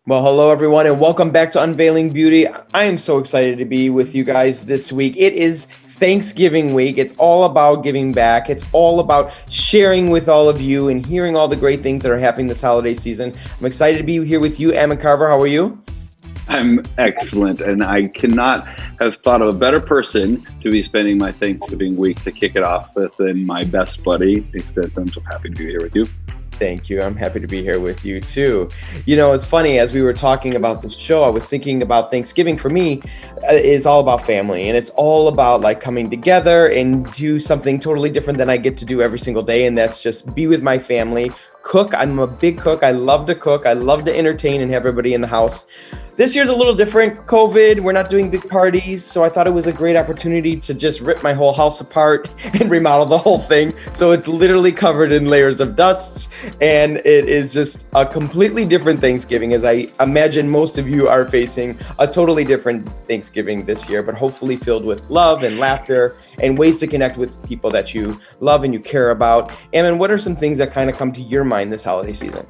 Well, hello everyone, and welcome back to Unveiling Beauty. I am so excited to be with you guys this week. It is Thanksgiving week. It's all about giving back. It's all about sharing with all of you and hearing all the great things that are happening this holiday season. I'm excited to be here with you, Ammon Carver. How are you? I'm excellent, and I cannot have thought of a better person to be spending my Thanksgiving week to kick it off with than my best buddy. Instead, I'm so happy to be here with you. Thank you. I'm happy to be here with you too. You know, it's funny, as we were talking about this show, I was thinking about Thanksgiving for me is all about family, and it's all about like coming together and do something totally different than I get to do every single day. And that's just be with my family, cook. I'm a big cook. I love to cook. I love to entertain and have everybody in the house. This year's a little different. COVID, we're not doing big parties. So I thought it was a great opportunity to just rip my whole house apart and remodel the whole thing. So it's literally covered in layers of dust. And it is just a completely different Thanksgiving, as I imagine most of you are facing a totally different Thanksgiving this year, but hopefully filled with love and laughter and ways to connect with people that you love and you care about. Ammon, what are some things that kind of come to your mind this holiday season?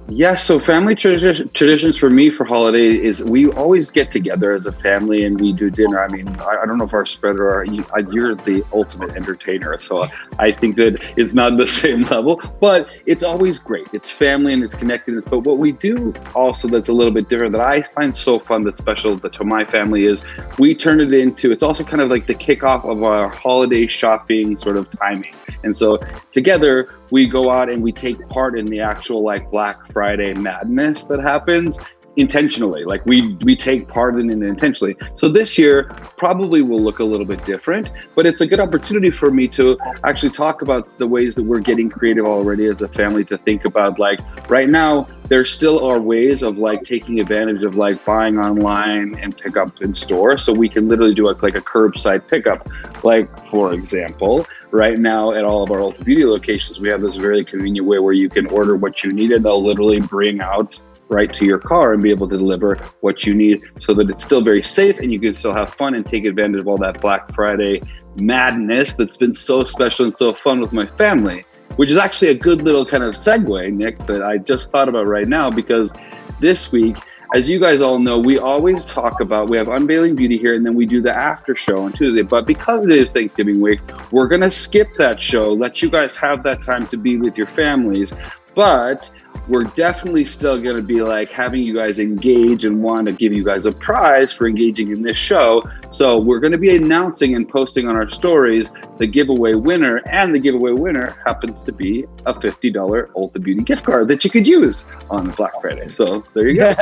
Yeah, so family traditions for me for holiday is we always get together as a family and we do dinner. I mean, I don't know if our spreader or you're the ultimate entertainer, so I think that it's not the same level, but it's always great. It's family and it's connectedness. But what we do also that's a little bit different that I find so fun, that's special to my family, is we turn it into, it's also kind of like the kickoff of our holiday shopping sort of timing. And so together, we go out and we take part in the actual like Black Friday madness that happens intentionally. Like we take part in it intentionally. So this year probably will look a little bit different, but it's a good opportunity for me to actually talk about the ways that we're getting creative already as a family, to think about like right now, there still are ways of like taking advantage of like buying online and pick up in store. So we can literally do like a curbside pickup. Like for example, right now at all of our Ulta Beauty locations, we have this very convenient way where you can order what you need and they'll literally bring out right to your car and be able to deliver what you need, so that it's still very safe and you can still have fun and take advantage of all that Black Friday madness that's been so special and so fun with my family, which is actually a good little kind of segue, Nick, that I just thought about right now, because this week, as you guys all know, we always talk about, we have Unveiling Beauty here and then we do the after show on Tuesday. But because it is Thanksgiving week, we're going to skip that show, let you guys have that time to be with your families. But we're definitely still going to be like having you guys engage and want to give you guys a prize for engaging in this show. So we're going to be announcing and posting on our stories the giveaway winner, and the giveaway winner happens to be a $50 Ulta Beauty gift card that you could use on Black Friday. So there you go.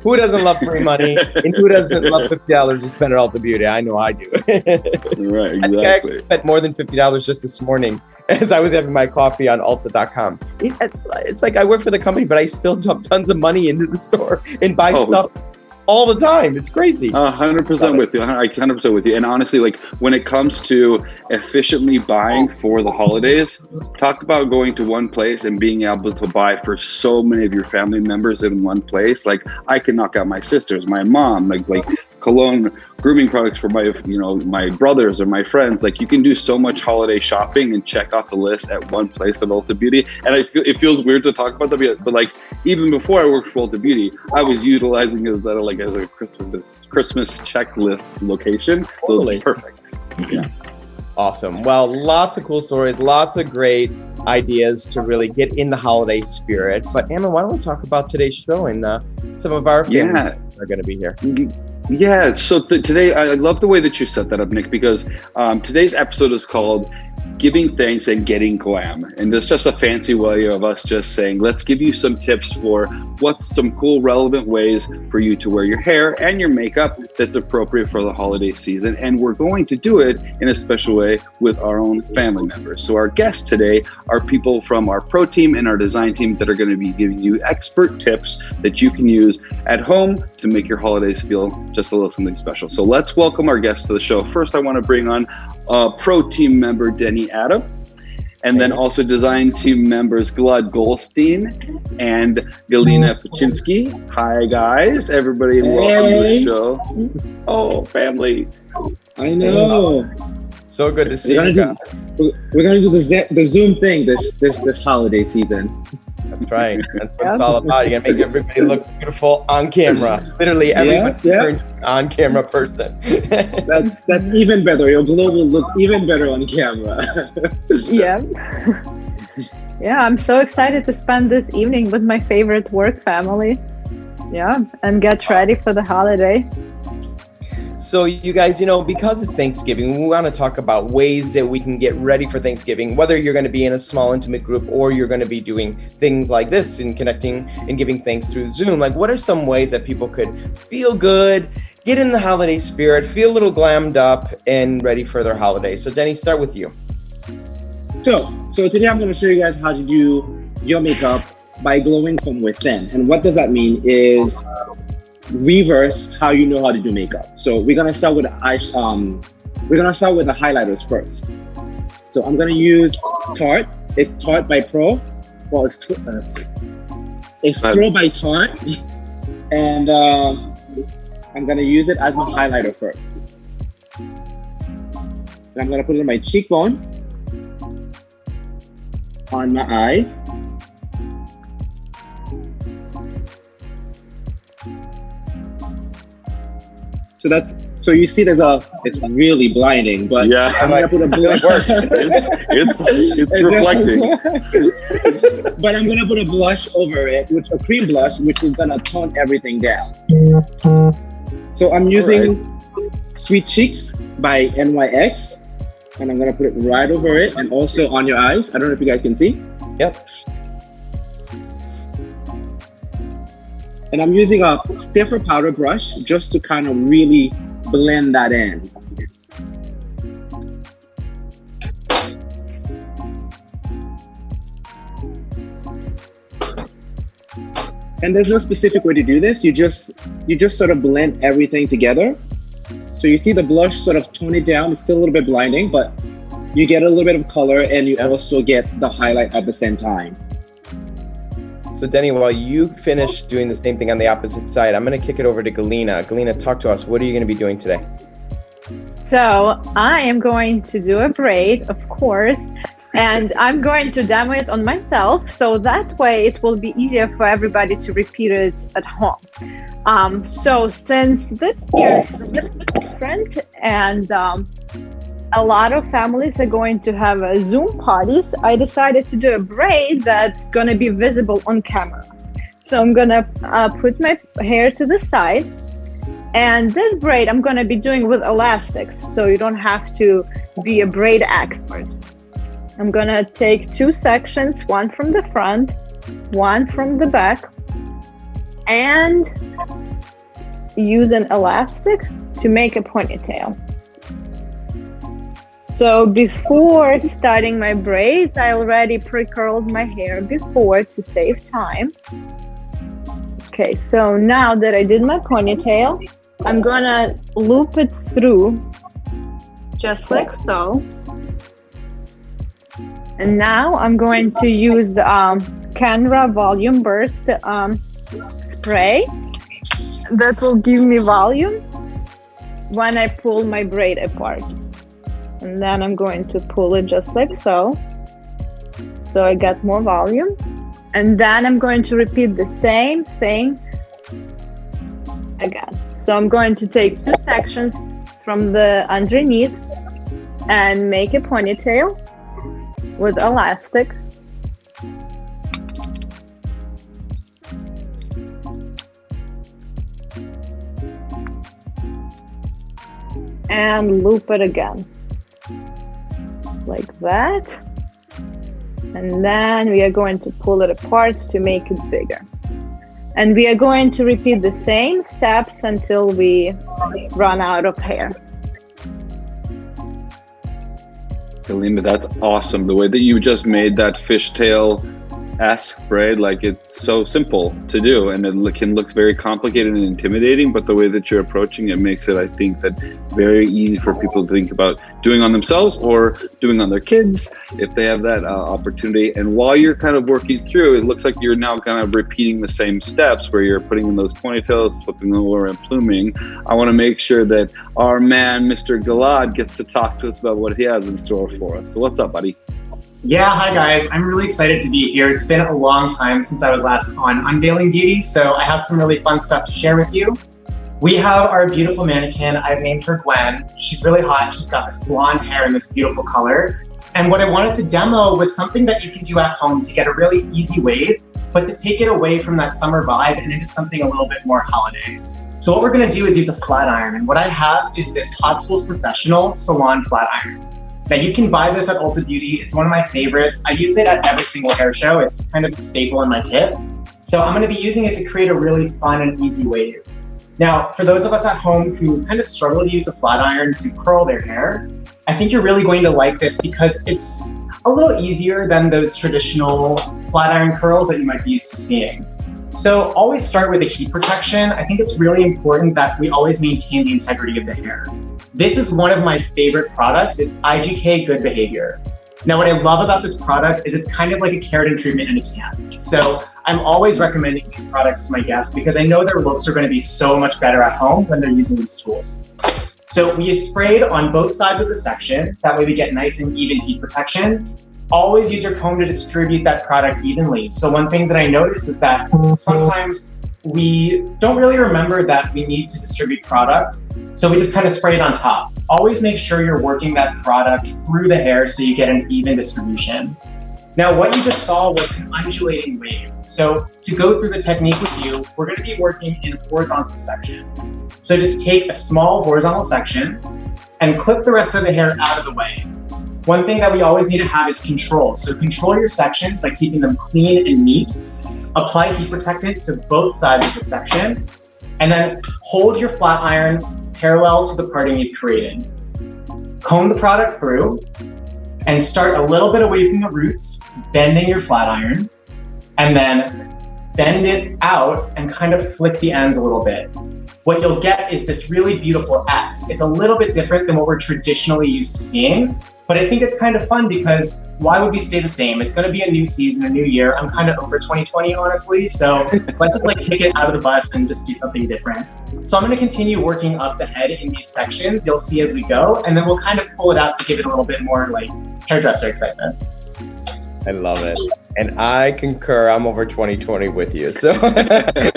Who doesn't love free money, and who doesn't love $50 to spend at Ulta Beauty? I know I do. Right, exactly. I think I actually spent more than $50 just this morning as I was having my coffee on Ulta.com. It's like I work for the company, but I still dump tons of money into the store and buy stuff all the time. It's crazy. 100% with you. I 100% with you. And honestly, like when it comes to efficiently buying for the holidays, talk about going to one place and being able to buy for so many of your family members in one place. Like I can knock out my sisters, my mom, like cologne, grooming products for my, my brothers or my friends. Like you can do so much holiday shopping and check off the list at one place at Ulta Beauty. And it feels weird to talk about that, but like even before I worked for Ulta Beauty, I was utilizing it as a Christmas checklist location. So Totally. It's perfect. Yeah. Awesome. Well, lots of cool stories, lots of great ideas to really get in the holiday spirit. But Ammon, why don't we talk about today's show and some of our families are going to be here. Yeah, so today, I love the way that you set that up, Nick, because today's episode is called Giving Thanks and Getting Glam. And it's just a fancy way of us just saying, let's give you some tips for what's some cool, relevant ways for you to wear your hair and your makeup that's appropriate for the holiday season. And we're going to do it in a special way with our own family members. So our guests today are people from our pro team and our design team that are going to be giving you expert tips that you can use at home to make your holidays feel just a little something special. So let's welcome our guests to the show. First, I want to bring on pro team member Denny Adam, and then also design team members Glad Goldstein and Galina Paczynski. Hi guys, everybody, and welcome to the show. Oh, family. I know. So good to see you guys. We're gonna do the Zoom thing this holiday season. That's right. That's what it's all about. You gotta make everybody look beautiful on camera. Literally, everybody turns an on-camera person. That's even better. Your glow will look even better on camera. Yeah. Yeah, I'm so excited to spend this evening with my favorite work family. Yeah, and get ready for the holiday. So you guys, because it's Thanksgiving, we want to talk about ways that we can get ready for Thanksgiving, whether you're going to be in a small intimate group or you're going to be doing things like this and connecting and giving thanks through Zoom. Like, what are some ways that people could feel good, get in the holiday spirit, feel a little glammed up and ready for their holiday? So Denny, start with you. So today I'm going to show you guys how to do your makeup by glowing from within. And what does that mean is reverse how you know how to do makeup. So we're gonna start with the highlighters first. So I'm gonna use Tarte. It's Tarte by Pro. Well, it's Pro by Tarte, and I'm gonna use it as my highlighter first. And I'm gonna put it on my cheekbone, on my eyes. So you see it's really blinding, but yeah, I'm gonna put a blush. it's reflecting. But I'm gonna put a blush over it, a cream blush, which is gonna tone everything down. So I'm using Sweet Cheeks by NYX, and I'm gonna put it right over it and also on your eyes. I don't know if you guys can see. Yep. And I'm using a stiffer powder brush just to kind of really blend that in. And there's no specific way to do this. You just sort of blend everything together. So you see the blush sort of tone it down. It's still a little bit blinding, but you get a little bit of color and you also get the highlight at the same time. So Denny, while you finish doing the same thing on the opposite side, I'm going to kick it over to Galina. Galina, talk to us. What are you going to be doing today? So I am going to do a braid, of course, and I'm going to demo it on myself. So that way it will be easier for everybody to repeat it at home. So since this year is a little bit different and a lot of families are going to have Zoom parties, I decided to do a braid that's going to be visible on camera. So I'm going to put my hair to the side, and this braid I'm going to be doing with elastics, so you don't have to be a braid expert. I'm going to take two sections, one from the front, one from the back, and use an elastic to make a ponytail. So before starting my braids, I already pre-curled my hair before to save time. Okay, so now that I did my ponytail, I'm gonna loop it through just like so. And now I'm going to use Canva Volume Burst spray that will give me volume when I pull my braid apart. And then I'm going to pull it just like so. So I got more volume. And then I'm going to repeat the same thing again. So I'm going to take two sections from the underneath and make a ponytail with elastic. And loop it again. Like that. And then we are going to pull it apart to make it bigger. And we are going to repeat the same steps until we run out of hair. Galina, that's awesome. The way that you just made that fishtail-esque braid, like it's so simple to do, and it can look very complicated and intimidating, but the way that you're approaching it makes it, I think, that very easy for people to think about doing on themselves or doing on their kids if they have that opportunity. And while you're kind of working through, it looks like you're now kind of repeating the same steps where you're putting in those ponytails, flipping them over and pluming. I want to make sure that our man, Mr. Gilad, gets to talk to us about what he has in store for us. So what's up, buddy? Yeah, hi guys. I'm really excited to be here. It's been a long time since I was last on Unveiling Beauty, so I have some really fun stuff to share with you. We have our beautiful mannequin. I've named her Gwen. She's really hot. She's got this blonde hair and this beautiful color. And what I wanted to demo was something that you can do at home to get a really easy wave, but to take it away from that summer vibe and into something a little bit more holiday. So what we're gonna do is use a flat iron. And what I have is this Hot Tools Professional Salon Flat Iron. Now you can buy this at Ulta Beauty. It's one of my favorites. I use it at every single hair show. It's kind of a staple in my kit. So I'm gonna be using it to create a really fun and easy wave. Now, for those of us at home who kind of struggle to use a flat iron to curl their hair, I think you're really going to like this because it's a little easier than those traditional flat iron curls that you might be used to seeing. So always start with a heat protection. I think it's really important that we always maintain the integrity of the hair. This is one of my favorite products. It's IGK Good Behavior. Now, what I love about this product is it's kind of like a keratin treatment in a can. So I'm always recommending these products to my guests because I know their looks are going to be so much better at home when they're using these tools. So we have sprayed on both sides of the section. That way we get nice and even heat protection. Always use your comb to distribute that product evenly. So one thing that I notice is that sometimes we don't really remember that we need to distribute product. So we just kind of spray it on top. Always make sure you're working that product through the hair so you get an even distribution. Now, what you just saw was an undulating wave. So to go through the technique with you, we're going to be working in horizontal sections. So just take a small horizontal section and clip the rest of the hair out of the way. One thing that we always need to have is control. So control your sections by keeping them clean and neat. Apply heat protectant to both sides of the section, and then hold your flat iron parallel to the parting you've created. Comb the product through and start a little bit away from the roots, bending your flat iron, and then bend it out and kind of flick the ends a little bit. What you'll get is this really beautiful S. It's a little bit different than what we're traditionally used to seeing, but I think it's kind of fun because why would we stay the same? It's gonna be a new season, a new year. I'm kind of over 2020, honestly, so let's just like kick it out of the bus and just do something different. So I'm gonna continue working up the head in these sections, you'll see as we go, and then we'll kind of pull it out to give it a little bit more like hairdresser excitement. I love it. And I concur. I'm over 2020 with you. So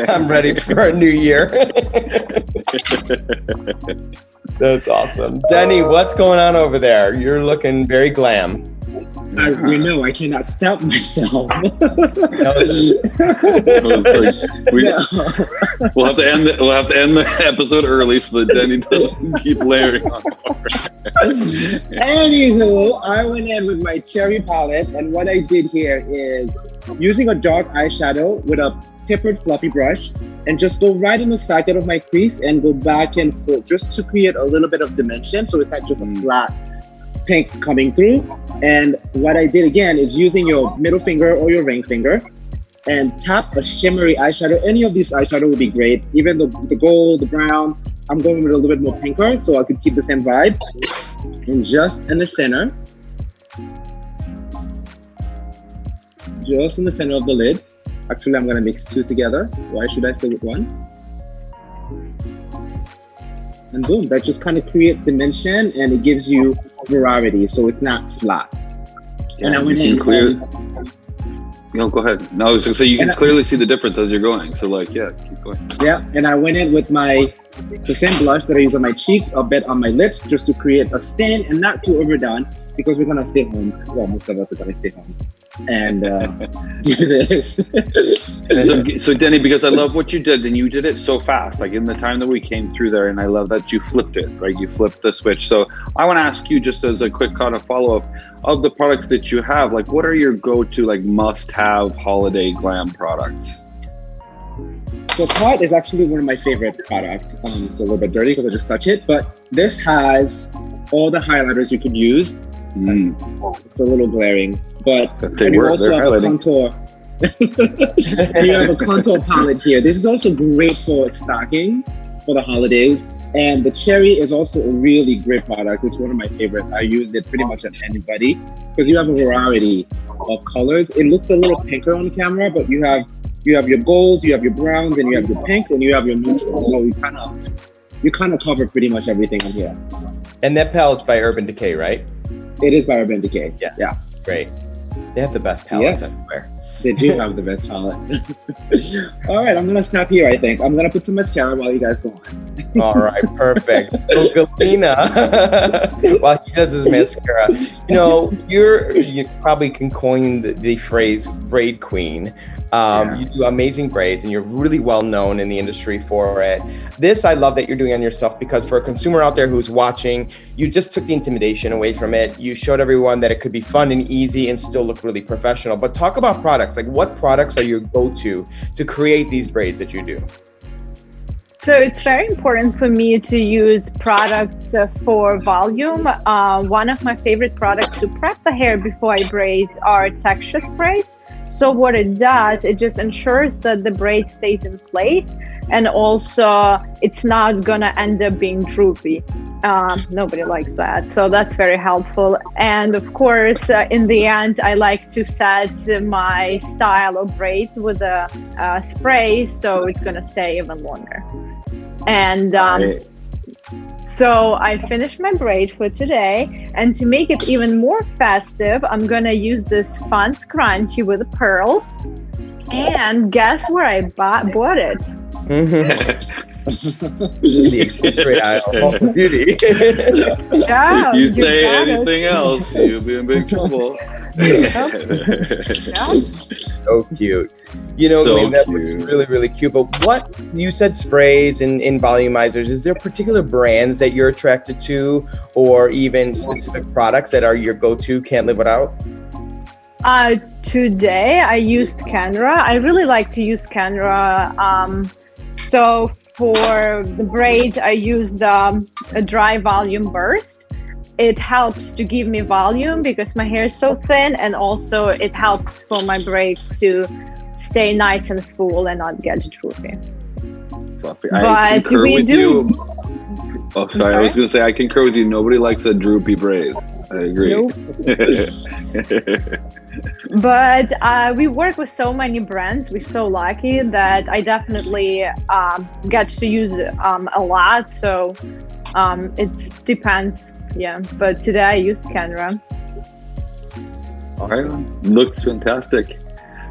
I'm ready for a new year. That's awesome. Denny, what's going on over there? You're looking very glam. As you know, I cannot stop myself. We'll have to end the episode early so that Denny doesn't keep layering on more. Anywho, I went in with my cherry palette, and what I did here is using a dark eyeshadow with a tapered fluffy brush, and just go right in the socket of my crease and go back and forth just to create a little bit of dimension, so it's not just a flat pink coming through. And what I did again is using your middle finger or your ring finger and tap a shimmery eyeshadow. Any of these eyeshadow would be great. Even the gold, the brown. I'm going with a little bit more pinker so I could keep the same vibe. And just in the center. Just in the center of the lid. Actually, I'm gonna mix two together. Why should I stay with one? And boom, that just kind of creates dimension and it gives you variety, so it's not flat. Yeah, and I went in No, go ahead. No, I was gonna say you can clearly see the difference as you're going. So like, yeah, keep going. Yeah, and I went in with the same blush that I use on my cheek, a bit on my lips, just to create a stain and not too overdone because we're gonna stay home. Well, most of us are gonna stay home and do this. So Denny, because I love what you did, and you did it so fast, like in the time that we came through there, and I love that you flipped it, right? You flipped the switch. So I want to ask you, just as a quick kind of follow-up, of the products that you have, like what are your go-to, like must-have holiday glam products? So Pot is actually one of my favorite products. It's a little bit dirty because I just touch it, but this has all the highlighters you could use. It's a little glaring, but you also have a contour. You have a contour palette here. This is also great for stocking for the holidays. And the cherry is also a really great product. It's one of my favorites. I use it pretty much on anybody because you have a variety of colors. It looks a little pinker on camera, but you have your golds, you have your browns, and you have your pinks, and you have your neutrals. So you kind of cover pretty much everything on here. And that palette's by Urban Decay, right? It is by Urban Decay. Yeah. Great. They have the best palettes, I swear. They do have the best palette. All right, I'm gonna stop here. I think I'm gonna put some mascara while you guys go on. All right, perfect. So Galina, while he does his mascara, you know, you probably can coin the phrase braid queen. You do amazing braids and you're really well known in the industry for it. This, I love that you're doing on yourself, because for a consumer out there who's watching, you just took the intimidation away from it. You showed everyone that it could be fun and easy and still look really professional. But talk about products. Like, what products are your go-to to create these braids that you do? So it's very important for me to use products for volume. One of my favorite products to prep the hair before I braid are texture sprays. So what it does, it just ensures that the braid stays in place, and also it's not gonna end up being droopy. Nobody likes that, so that's very helpful. And of course, in the end, I like to set my style of braid with a spray, so it's gonna stay even longer. And so I finished my braid for today, and to make it even more festive, I'm gonna use this fun scrunchie with pearls. And guess where I bought it? The accessory aisle of Ulta Beauty. Yeah, You say anything else, you'll be in big trouble. So cute. You know, So that looks really, really cute. But what you said, sprays and volumizers, is there particular brands that you're attracted to, or even specific products that are your go-to, can't live without? Today I used Canra. I really like to use Canra. So for the braid, I used a dry volume burst. It helps to give me volume because my hair is so thin, and also it helps for my braids to stay nice and full and not get droopy. I concur with you. Oh, sorry. I was going to say, I concur with you. Nobody likes a droopy braid. I agree. Nope. But we work with so many brands. We're so lucky that I definitely get to use a lot. So it depends. Yeah, but today I used Canra. Awesome. Right. Looks fantastic.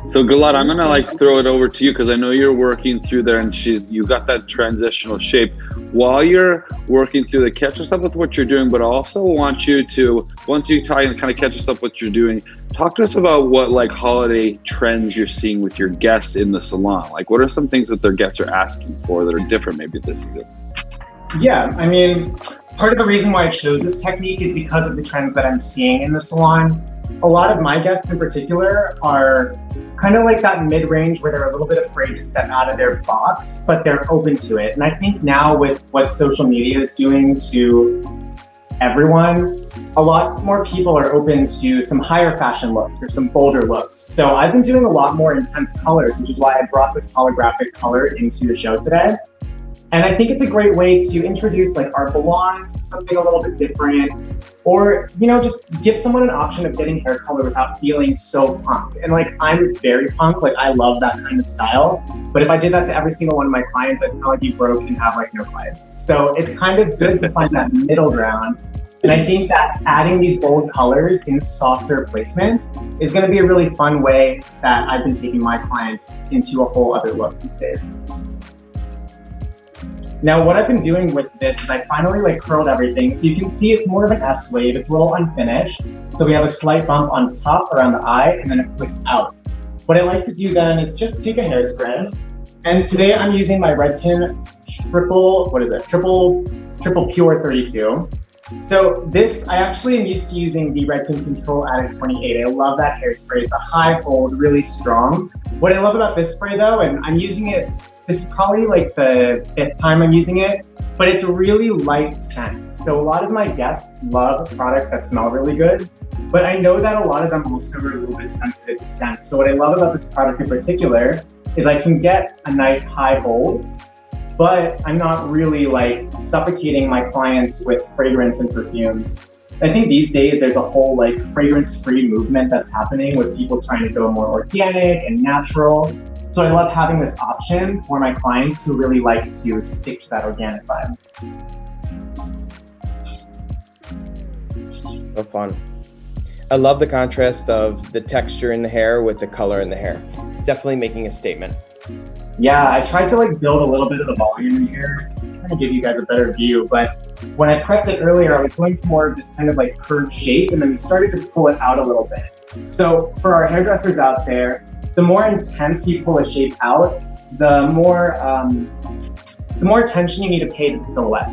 So Galat, I'm gonna throw it over to you because I know you're working through there, and you got that transitional shape. While you're working through catch us up with what you're doing, but I also want you to, once you kind of catch us up what you're doing, talk to us about what holiday trends you're seeing with your guests in the salon. Like, what are some things that their guests are asking for that are different maybe this season? Yeah, I mean, part of the reason why I chose this technique is because of the trends that I'm seeing in the salon. A lot of my guests in particular are kind of like that mid-range where they're a little bit afraid to step out of their box, but they're open to it. And I think now with what social media is doing to everyone, a lot more people are open to some higher fashion looks or some bolder looks. So I've been doing a lot more intense colors, which is why I brought this holographic color into the show today. And I think it's a great way to introduce our blondes to something a little bit different, or, just give someone an option of getting hair color without feeling so punk. And I'm very punk, I love that kind of style. But if I did that to every single one of my clients, I'd kind of be broke and have no clients. So it's kind of good to find that middle ground. And I think that adding these bold colors in softer placements is going to be a really fun way that I've been taking my clients into a whole other look these days. Now, what I've been doing with this is I finally curled everything. So you can see it's more of an S wave. It's a little unfinished. So we have a slight bump on top around the eye, and then it flicks out. What I like to do then is just take a hairspray. And today I'm using my Redken triple pure 32. So this, I actually am used to using the Redken Control Addict 28. I love that hairspray. It's a high hold, really strong. What I love about this spray though, and I'm using it, this is probably the 5th time I'm using it, but it's a really light scent. So a lot of my guests love products that smell really good, but I know that a lot of them also are a little bit sensitive to scent. So what I love about this product in particular is I can get a nice high hold, but I'm not really suffocating my clients with fragrance and perfumes. I think these days there's a whole fragrance-free movement that's happening with people trying to go more organic and natural. So I love having this option for my clients who really like to stick to that organic vibe. So fun. I love the contrast of the texture in the hair with the color in the hair. It's definitely making a statement. Yeah, I tried to like build a little bit of the volume in here, trying to give you guys a better view. But when I prepped it earlier, I was going for more of this kind of like curved shape, and then we started to pull it out a little bit. So for our hairdressers out there, the more intense you pull a shape out, the more attention you need to pay to the silhouette.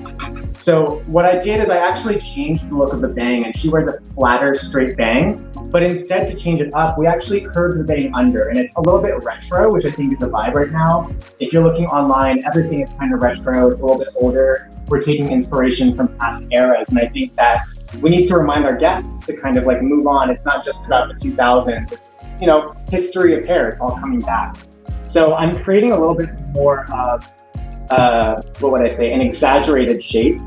So what I did is I actually changed the look of the bang, and she wears a flatter, straight bang. But instead, to change it up, we actually curved the bang under, and it's a little bit retro, which I think is the vibe right now. If you're looking online, everything is kind of retro. It's a little bit older. We're taking inspiration from past eras, and I think that we need to remind our guests to kind of like move on. It's not just about the 2000s. It's, you know, history of hair. It's all coming back. So I'm creating a little bit more of what would I say, an exaggerated shape,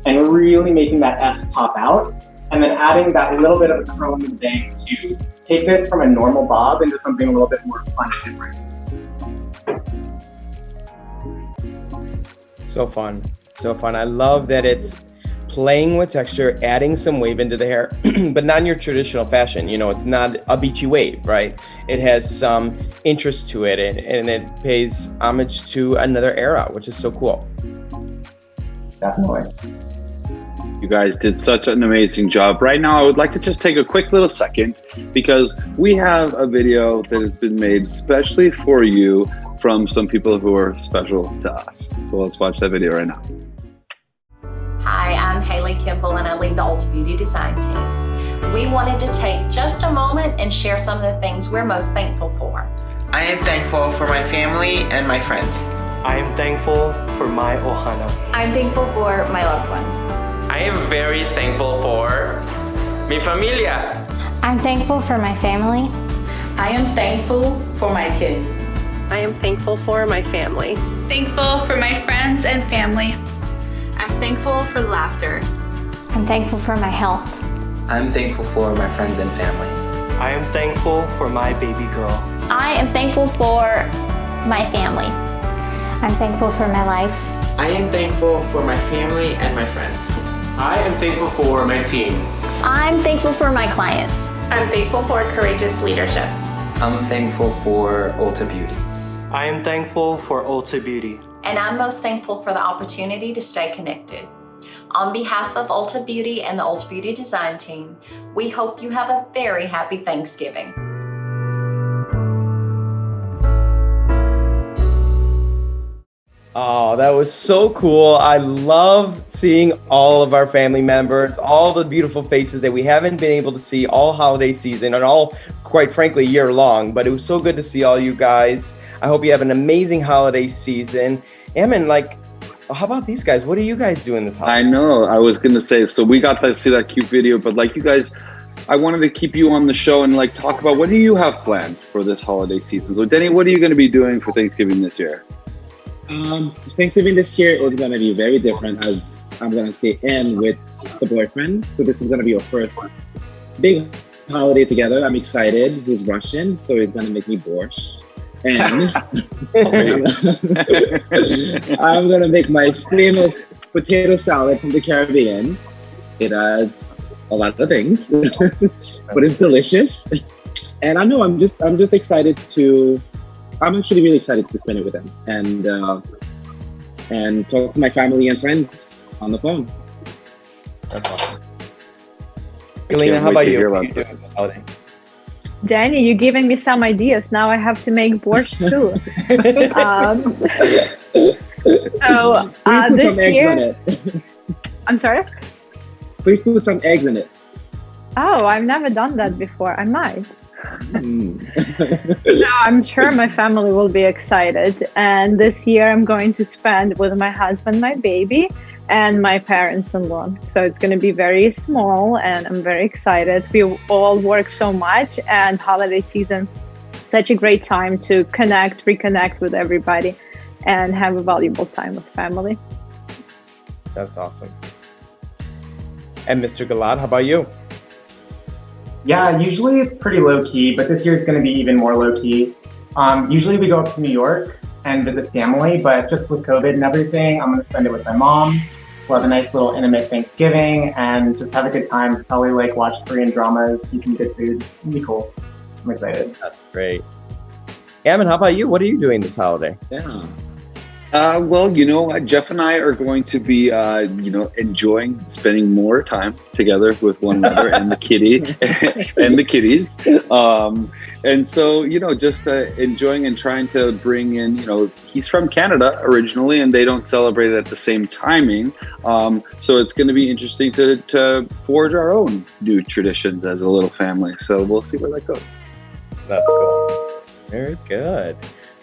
and really making that S pop out, and then adding that little bit of a curl in the bang to take this from a normal bob into something a little bit more fun and different. So fun, so fun. I love that it's playing with texture, adding some wave into the hair, but not in your traditional fashion. You know, it's not a beachy wave, right? It has some interest to it, and it pays homage to another era, which is so cool. Definitely. You guys did such an amazing job. Right now, I would like to just take a quick little second because we have a video that has been made especially for you from some people who are special to us. So let's watch that video right now. Hi, I'm Haley Kimball and I lead the Ulta Beauty design team. We wanted to take just a moment and share some of the things we're most thankful for. I am thankful for my family and my friends. I am thankful for my ohana. I'm thankful for my loved ones. I am very thankful for mi familia. I'm thankful for my family. I am thankful for my kids. I am thankful for my family. Thankful for my friends and family. I'm thankful for laughter. I'm thankful for my health. I'm thankful for my friends and family. I am thankful for my baby girl. I am thankful for my family. I'm thankful for my life. I am thankful for my family and my friends. I am thankful for my team. I'm thankful for my clients. I'm thankful for courageous leadership. I'm thankful for Ulta Beauty. I am thankful for Ulta Beauty. And I'm most thankful for the opportunity to stay connected. On behalf of Ulta Beauty and the Ulta Beauty design team, we hope you have a very happy Thanksgiving. Oh, that was so cool. I love seeing all of our family members, all the beautiful faces that we haven't been able to see all holiday season and all, quite frankly, year long. But it was so good to see all you guys. I hope you have an amazing holiday season. Ammon, like, how about these guys? What are you guys doing this holiday season? I know. I was going to say, so we got to see that cute video, but like you guys, I wanted to keep you on the show and like talk about what do you have planned for this holiday season? So Denny, what are you going to be doing for Thanksgiving this year? Thanksgiving this year is going to be very different as I'm going to stay in with the boyfriend. So this is going to be our first big holiday together. I'm excited. He's Russian, so he's going to make me borscht. And I'm going to make my famous potato salad from the Caribbean. It has a lot of things, but it's delicious. And I know I'm just excited to. I'm actually really excited to spend it with him and talk to my family and friends on the phone. That's awesome. Elena, how about you? What are you doing this holiday? Danny, you're giving me some ideas. Now I have to make borscht too. This year, I'm sorry? Please put some eggs in it. Oh, I've never done that before. I might. So I'm sure my family will be excited. And this year I'm going to spend with my husband, my baby, and my parents-in-law. So it's going to be very small and I'm very excited. We all work so much and holiday season, such a great time to reconnect with everybody and have a valuable time with family. That's awesome. And Mr. Gilad, how about you? Yeah, usually it's pretty low key, but this year is going to be even more low key. Usually we go up to New York and visit family, but just with COVID and everything, I'm going to spend it with my mom. We'll have a nice little intimate Thanksgiving and just have a good time. Probably like watch Korean dramas, eat some good food. It'll be cool. I'm excited. That's great. Ammon, how about you? What are you doing this holiday? Yeah. Well, you know, Jeff and I are going to be, enjoying spending more time together with one another and the kitty and the kitties. And so, just enjoying and trying to bring in, he's from Canada originally, and they don't celebrate it at the same timing. So it's going to be interesting to forge our own new traditions as a little family. So we'll see where that goes. That's cool. Very good.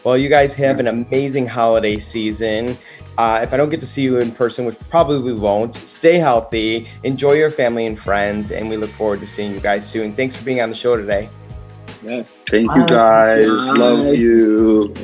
Well, you guys have an amazing holiday season. If I don't get to see you in person, which probably we won't, stay healthy, enjoy your family and friends, and we look forward to seeing you guys soon. Thanks for being on the show today. Yes. Thank you, guys. Love you.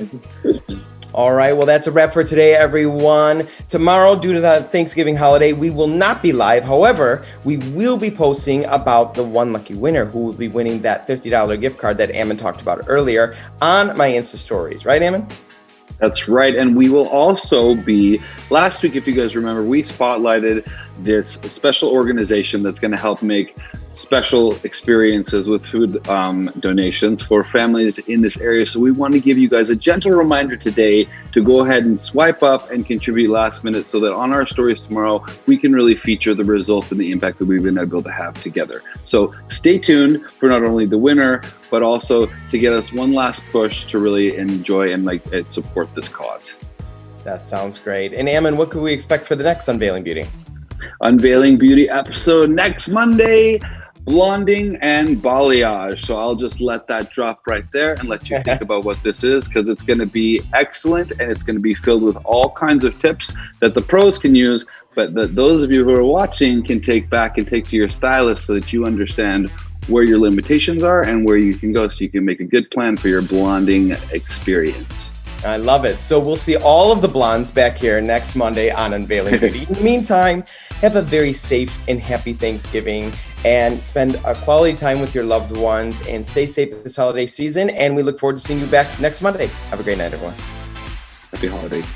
All right, well, that's a wrap for today, everyone. Tomorrow, due to the Thanksgiving holiday, we will not be live. However, we will be posting about the one lucky winner who will be winning that $50 gift card that Ammon talked about earlier on my Insta stories. Right, Ammon? That's right. And we will also be, last week, if you guys remember, we spotlighted this special organization that's going to help make special experiences with food donations for families in this area. So we want to give you guys a gentle reminder today to go ahead and swipe up and contribute last minute so that on our stories tomorrow, we can really feature the results and the impact that we've been able to have together. So stay tuned for not only the winner, but also to get us one last push to really enjoy and support this cause. That sounds great. And Ammon, what could we expect for the next Unveiling Beauty? Unveiling Beauty episode next Monday. Blonding and balayage. So I'll just let that drop right there and let you think about what this is, because it's going to be excellent and it's going to be filled with all kinds of tips that the pros can use, but that those of you who are watching can take back and take to your stylist so that you understand where your limitations are and where you can go so you can make a good plan for your blonding experience. I love it. So we'll see all of the blondes back here next Monday on Unveiling Beauty. In the meantime, have a very safe and happy Thanksgiving and spend a quality time with your loved ones and stay safe this holiday season. And we look forward to seeing you back next Monday. Have a great night, everyone. Happy holidays.